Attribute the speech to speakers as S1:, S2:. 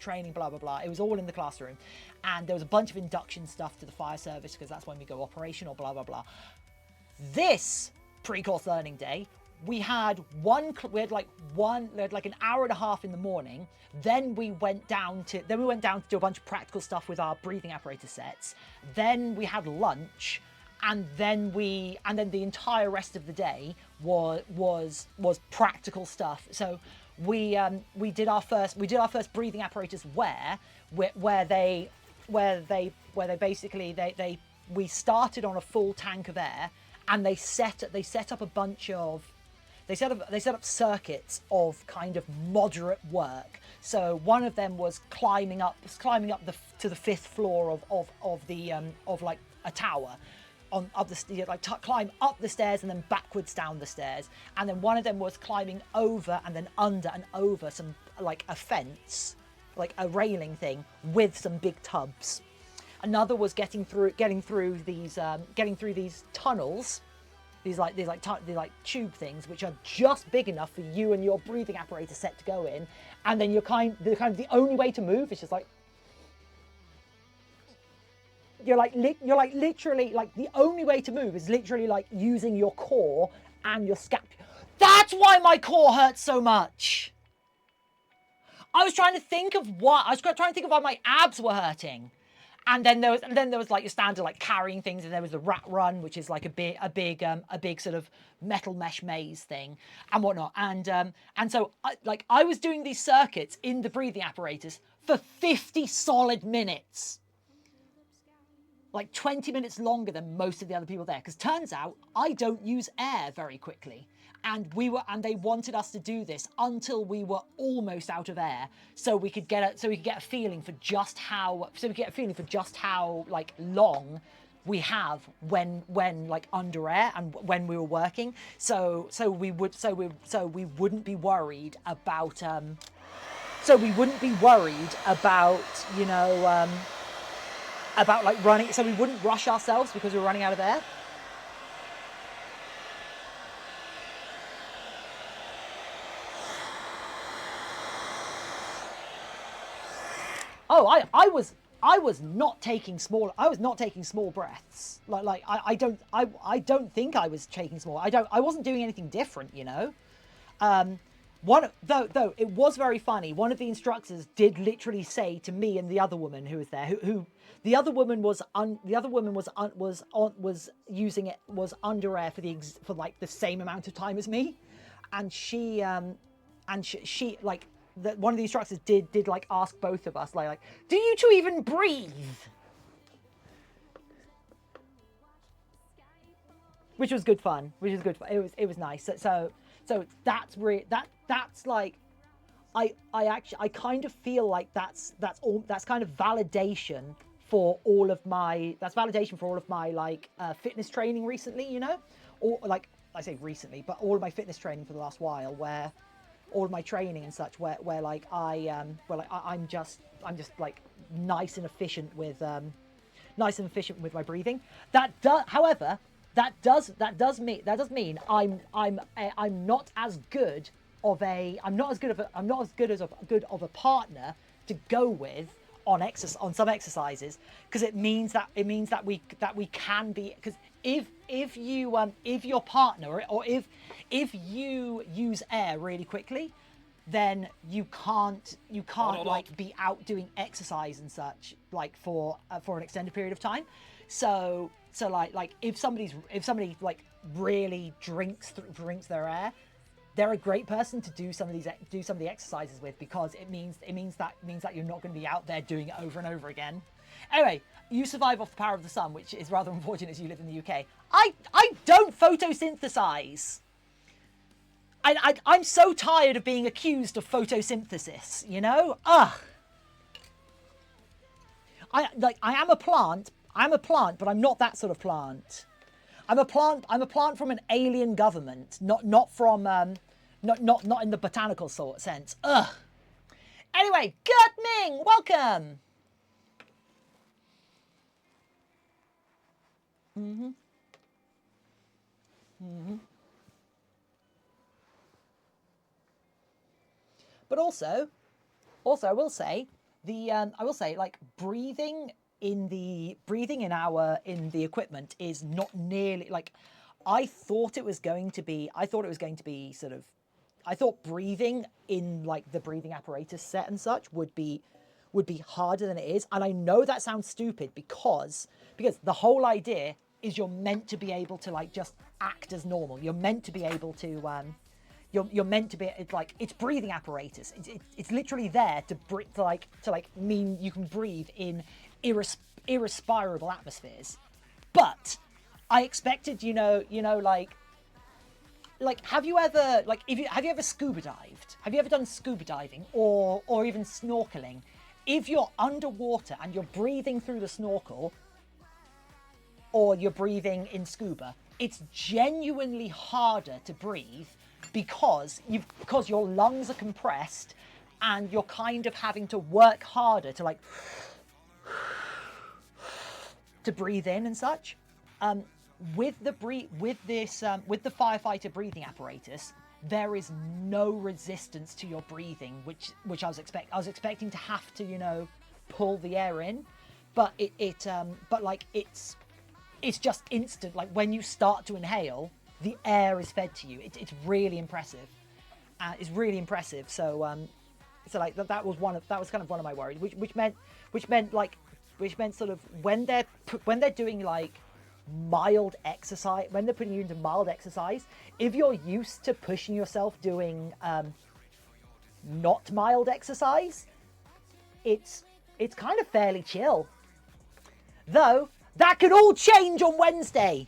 S1: training, blah, blah, blah. It was all in the classroom. And there was a bunch of induction stuff to the fire service because that's when we go operational, blah, blah, blah. This pre-course learning day, we had like an hour and a half in the morning. Then we went down to do a bunch of practical stuff with our breathing apparatus sets. Then we had lunch, and then the entire rest of the day was practical stuff. So we did our first breathing apparatus we started on a full tank of air, and they set up a bunch of they set up circuits of kind of moderate work. So one of them was climbing up to the 5th floor of like a tower, climb up the stairs and then backwards down the stairs. And then one of them was climbing over and then under and over some like a fence, like a railing thing with some big tubs. Another was getting through these tunnels. These tube things, which are just big enough for you and your breathing apparatus set to go in, and then the only way to move is just like literally the only way to move is literally like using your core and your scapula. That's why my core hurts so much. I was trying to think of why my abs were hurting. And then there was like your standard like carrying things, and there was the rat run, which is like a big sort of metal mesh maze thing and whatnot. And so I was doing these circuits in the breathing apparatus for 50 solid minutes, like 20 minutes longer than most of the other people there. Because turns out I don't use air very quickly. And they wanted us to do this until we were almost out of air, so we could get a feeling for just how like long we have when like under air and when we were working. So we wouldn't be worried about about like running. So we wouldn't rush ourselves because we were running out of air. Oh, I was not taking small breaths. I don't think I was taking small. I wasn't doing anything different, you know. Though it was very funny. One of the instructors did literally say to me and the other woman who was there, who the other woman was using it, was under air for like the same amount of time as me, and she like. One of the instructors did like ask both of us like, do you two even breathe? Which was good fun. It was nice. So that's like, I kind of feel like that's kind of validation for all of my like fitness training recently, you know, or like I say recently, but all of my fitness training for the last while, where all of my training and such, where I'm just like nice and efficient with my breathing. However, that does mean I'm not as good of a partner to go with on some exercises, because it means that we can be, because if your partner, or if you use air really quickly, then you can't like be out doing exercise and such like for an extended period of time. So like if somebody like really drinks their air, they're a great person to do some of the exercises with, because it means that you're not going to be out there doing it over and over again. Anyway, you survive off the power of the sun, which is rather unfortunate as you live in the UK. I don't photosynthesize. I'm so tired of being accused of photosynthesis, you know? Ugh. I am a plant, but I'm not that sort of plant. I'm a plant from an alien government, not from not in the botanical sort sense. Ugh. Anyway, Gert Ming, welcome. But also I will say, I will say, like, breathing in the equipment is not nearly like I thought it was going to be. I thought it was going to be sort of. I thought breathing in like the breathing apparatus set and such would be harder than it is. And I know that sounds stupid because the whole idea is you're meant to be able to like just act as normal. You're meant to be able to you're meant to be, it's like, it's breathing apparatus. It's literally there to mean you can breathe in irrespirable atmospheres. But I expected, have you ever, like, have you ever scuba dived? Have you ever done scuba diving or even snorkeling? If you're underwater and you're breathing through the snorkel or you're breathing in scuba, it's genuinely harder to breathe because your lungs are compressed and you're kind of having to work harder to like to breathe in and such. With the firefighter breathing apparatus, there is no resistance to your breathing, which I was expecting to have to pull the air in, but it's just instant. Like when you start to inhale, the air is fed to you. It's really impressive. It's really impressive. So like that was kind of one of my worries, which meant sort of when they're doing like mild exercise, when they're putting you into mild exercise, if you're used to pushing yourself doing not mild exercise, it's kind of fairly chill. Though that could all change on Wednesday.